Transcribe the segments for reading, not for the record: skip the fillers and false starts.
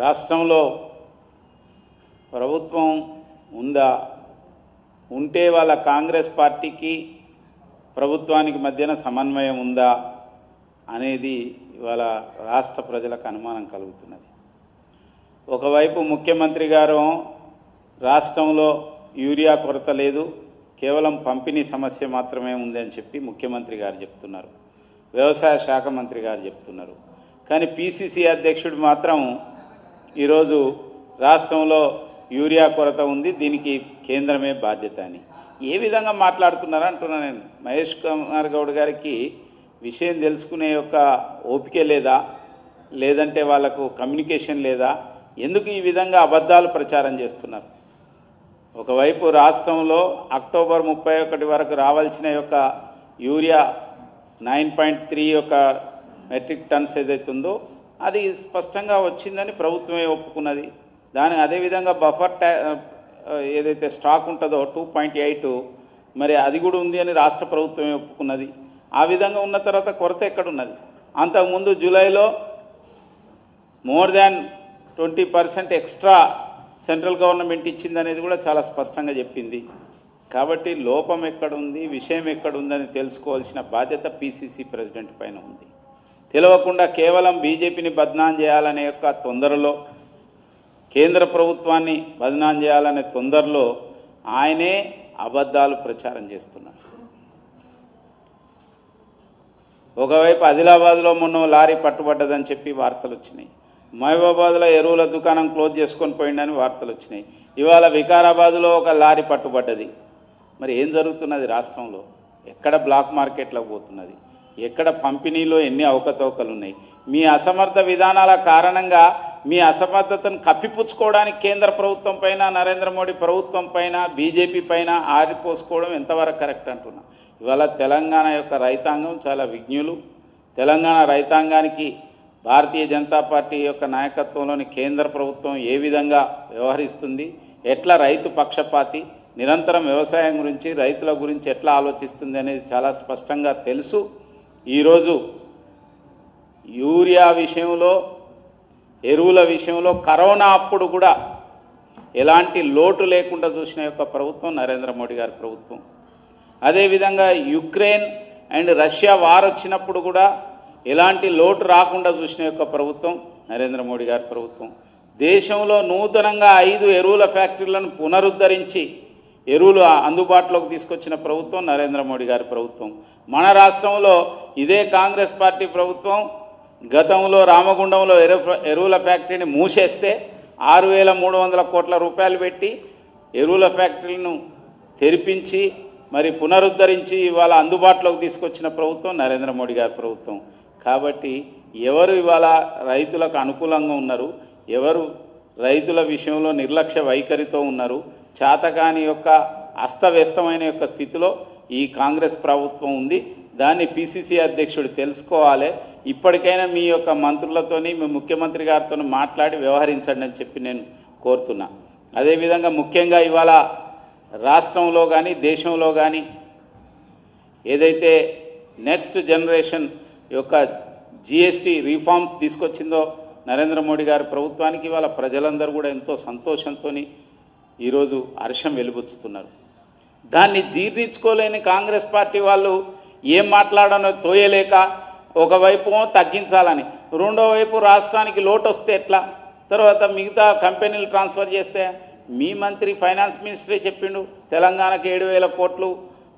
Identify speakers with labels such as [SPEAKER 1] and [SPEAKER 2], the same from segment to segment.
[SPEAKER 1] రాష్ట్రంలో ప్రభుత్వం ఉందా, ఉంటే వాళ్ళ కాంగ్రెస్ పార్టీకి ప్రభుత్వానికి మధ్యన సమన్వయం ఉందా అనేది ఇవాళ రాష్ట్ర ప్రజలకు అనుమానం కలుగుతున్నది. ఒకవైపు ముఖ్యమంత్రి గారు రాష్ట్రంలో యూరియా కొరత లేదు, కేవలం పంపిణీ సమస్య మాత్రమే ఉందని చెప్పి ముఖ్యమంత్రి గారు చెప్తున్నారు, వ్యవసాయ శాఖ మంత్రి గారు చెప్తున్నారు. కానీ పిసిసి అధ్యక్షుడు మాత్రం ఈరోజు రాష్ట్రంలో యూరియా కొరత ఉంది, దీనికి కేంద్రమే బాధ్యత అని ఏ విధంగా మాట్లాడుతున్నారా అంటున్నా నేను. మహేష్ కుమార్ గౌడ్ గారికి విషయం తెలుసుకునే యొక్క ఓపిక లేదా, లేదంటే వాళ్ళకు కమ్యూనికేషన్ లేదా, ఎందుకు ఈ విధంగా అబద్ధాలు ప్రచారం చేస్తున్నారు? ఒకవైపు రాష్ట్రంలో అక్టోబర్ 31 వరకు రావాల్సిన యొక్క యూరియా 9.3 యొక్క మెట్రిక్ టన్స్ ఏదైతే ఉందో అది స్పష్టంగా వచ్చిందని ప్రభుత్వమే ఒప్పుకున్నది. దాని అదేవిధంగా బఫర్ ఏదైతే స్టాక్ ఉంటుందో 2.8 మరి అది కూడా ఉంది అని రాష్ట్ర ప్రభుత్వమే ఒప్పుకున్నది. ఆ విధంగా ఉన్న తర్వాత కొరత ఎక్కడున్నది? అంతకుముందు జూలైలో more than 20% extra central government ఇచ్చిందనేది కూడా చాలా స్పష్టంగా చెప్పింది. కాబట్టి లోపం ఎక్కడుంది, విషయం ఎక్కడుందని తెలుసుకోవాల్సిన బాధ్యత పిసిసి ప్రెసిడెంట్ పైన ఉంది. తెలియకుండా కేవలం బీజేపీని బద్నాం చేయాలనే యొక్క తొందరలో, కేంద్ర ప్రభుత్వాన్ని బద్నాం చేయాలనే తొందరలో ఆయనే అబద్ధాలు ప్రచారం చేస్తున్నారు. ఒకవైపు ఆదిలాబాద్లో మొన్న లారీ పట్టుబడ్డదని చెప్పి వార్తలు వచ్చినాయి. మహబూబాబాద్లో ఎరువుల దుకాణం క్లోజ్ చేసుకొని పోయిందని వార్తలు వచ్చినాయి. ఇవాళ వికారాబాద్లో ఒక లారీ పట్టుబడ్డది. మరి ఏం జరుగుతున్నది రాష్ట్రంలో? ఎక్కడ బ్లాక్ మార్కెట్లకు పోతున్నది? ఎక్కడ పంపిణీలో ఎన్ని అవకతవకలు ఉన్నాయి? మీ అసమర్థ విధానాల కారణంగా మీ అసమర్థతను కప్పిపుచ్చుకోవడానికి కేంద్ర ప్రభుత్వం పైన, నరేంద్ర మోడీ ప్రభుత్వం పైన, బీజేపీ పైన ఆరిపోసుకోవడం ఎంతవరకు కరెక్ట్ అంటున్నా. ఇవాళ తెలంగాణ యొక్క రైతాంగం చాలా విజ్ఞులు. తెలంగాణ రైతాంగానికి భారతీయ జనతా పార్టీ యొక్క నాయకత్వంలోని కేంద్ర ప్రభుత్వం ఏ విధంగా వ్యవహరిస్తుంది, ఎట్లా రైతు పక్షపాతి, నిరంతరం వ్యవసాయం గురించి, రైతుల గురించి ఎట్లా ఆలోచిస్తుంది అనేది చాలా స్పష్టంగా తెలుసు. ఈరోజు యూరియా విషయంలో, ఎరువుల విషయంలో కరోనా అప్పుడు కూడా ఎలాంటి లోటు లేకుండా చూసిన యొక్క ప్రభుత్వం నరేంద్ర మోడీ గారి ప్రభుత్వం. అదేవిధంగా యుక్రెయిన్ అండ్ రష్యా వార్ వచ్చినప్పుడు కూడా ఎలాంటి లోటు రాకుండా చూసిన యొక్క ప్రభుత్వం నరేంద్ర మోడీ గారి ప్రభుత్వం. దేశంలో నూతనంగా 5 ఎరువుల ఫ్యాక్టరీలను పునరుద్ధరించి ఎరువులు అందుబాటులోకి తీసుకొచ్చిన ప్రభుత్వం నరేంద్ర మోడీ గారి ప్రభుత్వం. మన రాష్ట్రంలో ఇదే కాంగ్రెస్ పార్టీ ప్రభుత్వం గతంలో రామగుండంలో ఎరువుల ఫ్యాక్టరీని మూసేస్తే 6,300 కోట్ల రూపాయలు పెట్టి ఎరువుల ఫ్యాక్టరీలను తెరిపించి మరి పునరుద్ధరించి ఇవాళ అందుబాటులోకి తీసుకొచ్చిన ప్రభుత్వం నరేంద్ర మోడీ గారి ప్రభుత్వం. కాబట్టి ఎవరు ఇవాళ రైతులకు అనుకూలంగా ఉన్నారు, ఎవరు రైతుల విషయంలో నిర్లక్ష్య వైఖరితో ఉన్నారు, చాతకాని యొక్క అస్తవ్యస్తమైన యొక్క స్థితిలో ఈ కాంగ్రెస్ ప్రభుత్వం ఉంది. దాన్ని పిసిసి అధ్యక్షుడు తెలుసుకోవాలి. ఇప్పటికైనా మీ యొక్క మంత్రులతోని, మీ ముఖ్యమంత్రి గారితో మాట్లాడి వ్యవహరించండి అని చెప్పి నేను కోరుతున్నా. అదేవిధంగా ముఖ్యంగా ఇవాళ రాష్ట్రంలో కానీ దేశంలో కానీ ఏదైతే నెక్స్ట్ జనరేషన్ యొక్క జిఎస్టీ రిఫార్మ్స్ తీసుకొచ్చిందో నరేంద్ర మోడీ గారి ప్రభుత్వానికి ఇవాళ ప్రజలందరూ కూడా ఎంతో సంతోషంతో ఈరోజు హర్షం వెలుబుచ్చుతున్నారు. దాన్ని జీర్ణించుకోలేని కాంగ్రెస్ పార్టీ వాళ్ళు ఏం మాట్లాడనో తోయలేక ఒకవైపు తగ్గించాలని, రెండో వైపు రాష్ట్రానికి లోటు వస్తే ఎట్లా, తర్వాత మిగతా కంపెనీలు ట్రాన్స్ఫర్ చేస్తే మీ మంత్రి ఫైనాన్స్ మినిస్టరే చెప్పిండు తెలంగాణకు 7,000 కోట్లు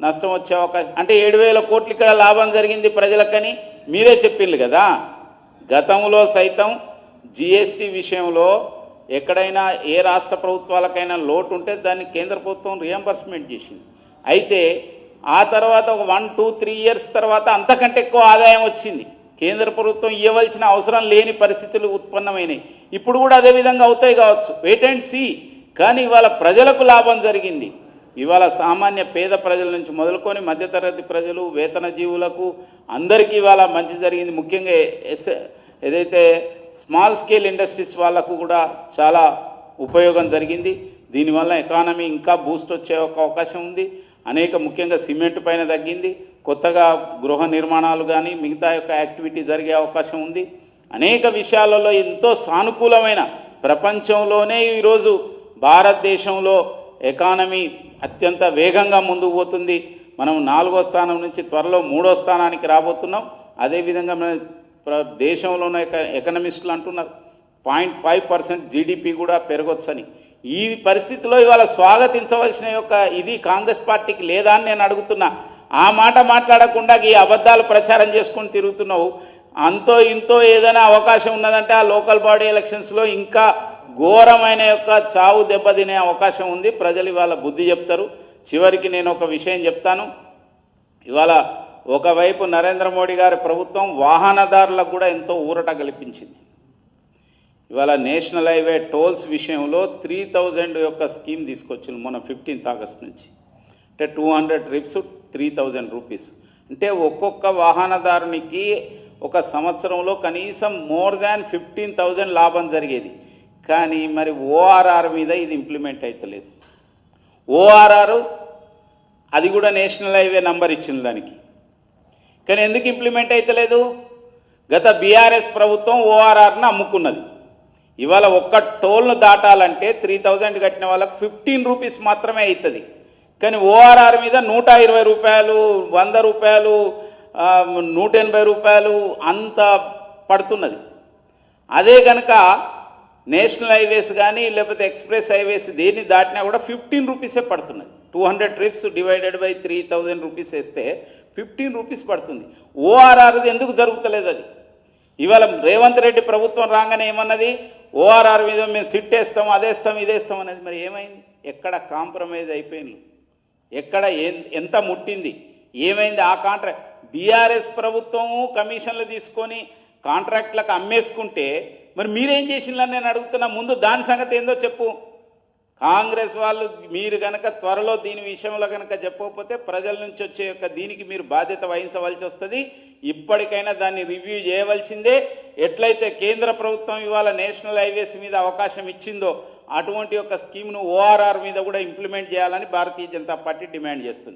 [SPEAKER 1] నష్టం వచ్చే అవకాశం, అంటే 7,000 కోట్లు ఇక్కడ లాభం జరిగింది ప్రజలకని మీరే చెప్పిండ్రు కదా. గతంలో సైతం జిఎస్టీ విషయంలో ఎక్కడైనా ఏ రాష్ట్ర ప్రభుత్వాలకైనా లోటు ఉంటే దాన్ని కేంద్ర ప్రభుత్వం రియంబర్స్మెంట్ చేసింది. అయితే ఆ తర్వాత ఒక 1-2-3 ఇయర్స్ తర్వాత అంతకంటే ఎక్కువ ఆదాయం వచ్చింది. కేంద్ర ప్రభుత్వం ఇవ్వవలసిన అవసరం లేని పరిస్థితులు ఉత్పన్నమైనాయి. ఇప్పుడు కూడా అదే విధంగా అవుతాయి కావచ్చు, వెయిట్ అండ్ సీ. కానీ ఇవాళ ప్రజలకు లాభం జరిగింది. ఇవాళ సామాన్య పేద ప్రజల నుంచి మొదలుకొని మధ్యతరగతి ప్రజలు, వేతన జీవులకు అందరికీ ఇవాళ మంచి జరిగింది. ముఖ్యంగా ఏదైతే స్మాల్ స్కేల్ ఇండస్ట్రీస్ వాళ్ళకు కూడా చాలా ఉపయోగం జరిగింది. దీనివల్ల ఎకానమీ ఇంకా బూస్ట్ వచ్చే ఒక అవకాశం ఉంది. ముఖ్యంగా సిమెంట్ పైన తగ్గింది, కొత్తగా గృహ నిర్మాణాలు కానీ మిగతా యొక్క యాక్టివిటీ జరిగే అవకాశం ఉంది. అనేక విషయాలలో ఎంతో సానుకూలమైన ప్రపంచంలోనే ఈరోజు భారతదేశంలో ఎకానమీ అత్యంత వేగంగా ముందుకు పోతుంది. మనం 4వ స్థానం నుంచి త్వరలో 3వ స్థానానికి రాబోతున్నాం. అదేవిధంగా మన దేశంలో ఉన్న ఎకనమిస్టులు అంటున్నారు 0.5% జీడిపి కూడా పెరగొచ్చని. ఈ పరిస్థితిలో ఇవాళ స్వాగతించవలసిన యొక్క ఇది కాంగ్రెస్ పార్టీకి లేదా అని నేను అడుగుతున్నా. ఆ మాట మాట్లాడకుండా ఈ అబద్ధాలు ప్రచారం చేసుకొని తిరుగుతున్నావు. అంతో ఇంతో ఏదైనా అవకాశం ఉన్నదంటే ఆ లోకల్ బాడీ ఎలక్షన్స్లో ఇంకా ఘోరమైన యొక్క చావు దెబ్బతినే అవకాశం ఉంది. ప్రజలు ఇవాళ బుద్ధి చెప్తారు. చివరికి నేను ఒక విషయం చెప్తాను. ఇవాళ ఒకవైపు నరేంద్ర మోడీ గారి ప్రభుత్వం వాహనదారులకు కూడా ఎంతో ఊరట కల్పించింది. ఇవాళ నేషనల్ హైవే టోల్స్ విషయంలో 3000 యొక్క స్కీమ్ తీసుకొచ్చింది మొన్న 15th ఆగస్ట్ నుంచి. అంటే 200 ట్రిప్స్ 3000 రూపీస్. అంటే ఒక్కొక్క వాహనదారునికి ఒక సంవత్సరంలో కనీసం మోర్ దాన్ 15,000 లాభం జరిగేది. కానీ మరి ఓఆర్ఆర్ మీద ఇది ఇంప్లిమెంట్ అవుతలేదు. ఓఆర్ఆర్ అది కూడా నేషనల్ హైవే నంబర్ ఇచ్చింది దానికి, కానీ ఎందుకు ఇంప్లిమెంట్ అవుతలేదు? గత బీఆర్ఎస్ ప్రభుత్వం ఓఆర్ఆర్ను అమ్ముకున్నది. ఇవాళ ఒక్క టోల్ను దాటాలంటే 3000 కట్టిన వాళ్ళకు 15 రూపీస్ మాత్రమే అవుతుంది. కానీ ఓఆర్ఆర్ మీద 120 రూపాయలు, 100 రూపాయలు, 180 రూపాయలు అంత పడుతున్నది. అదే కనుక నేషనల్ హైవేస్ కానీ లేకపోతే ఎక్స్ప్రెస్ హైవేస్ దేన్ని దాటినా కూడా 15 రూపీసే పడుతున్నది. 200 ట్రిప్స్ డివైడెడ్ బై 3000 రూపీస్ వేస్తే 15 రూపీస్ పడుతుంది. ఓఆర్ఆర్ ఎందుకు జరుగుతలేదు? అది ఇవాళ రేవంత్ రెడ్డి ప్రభుత్వం రాగానే ఏమన్నది, ఓఆర్ఆర్ మీద మేము సిట్ వేస్తాం, అదేస్తాం, ఇదేస్తాం అనేది. మరి ఏమైంది? ఎక్కడ కాంప్రమైజ్ అయిపోయింది? ఎక్కడ ఎంత ముట్టింది? ఏమైంది? ఆ కాంట్రాక్ట్ బీఆర్ఎస్ ప్రభుత్వము కమిషన్లు తీసుకొని కాంట్రాక్ట్లకు అమ్మేసుకుంటే మరి మీరేం చేసిందని నేను అడుగుతున్నా. ముందు దాని సంగతి ఏందో చెప్పు. కాంగ్రెస్ వాళ్ళు మీరు కనుక త్వరలో దీని విషయంలో కనుక చెప్పకపోతే ప్రజల నుంచి వచ్చే యొక్క దీనికి మీరు బాధ్యత వహించవలసి వస్తుంది. ఇప్పటికైనా దాన్ని రివ్యూ చేయవలసిందే. ఎట్లయితే కేంద్ర ప్రభుత్వం ఇవాళ నేషనల్ హైవేస్ మీద అవకాశం ఇచ్చిందో అటువంటి యొక్క స్కీమ్ను ఓఆర్ఆర్ మీద కూడా ఇంప్లిమెంట్ చేయాలని భారతీయ జనతా పార్టీ డిమాండ్ చేస్తుంది.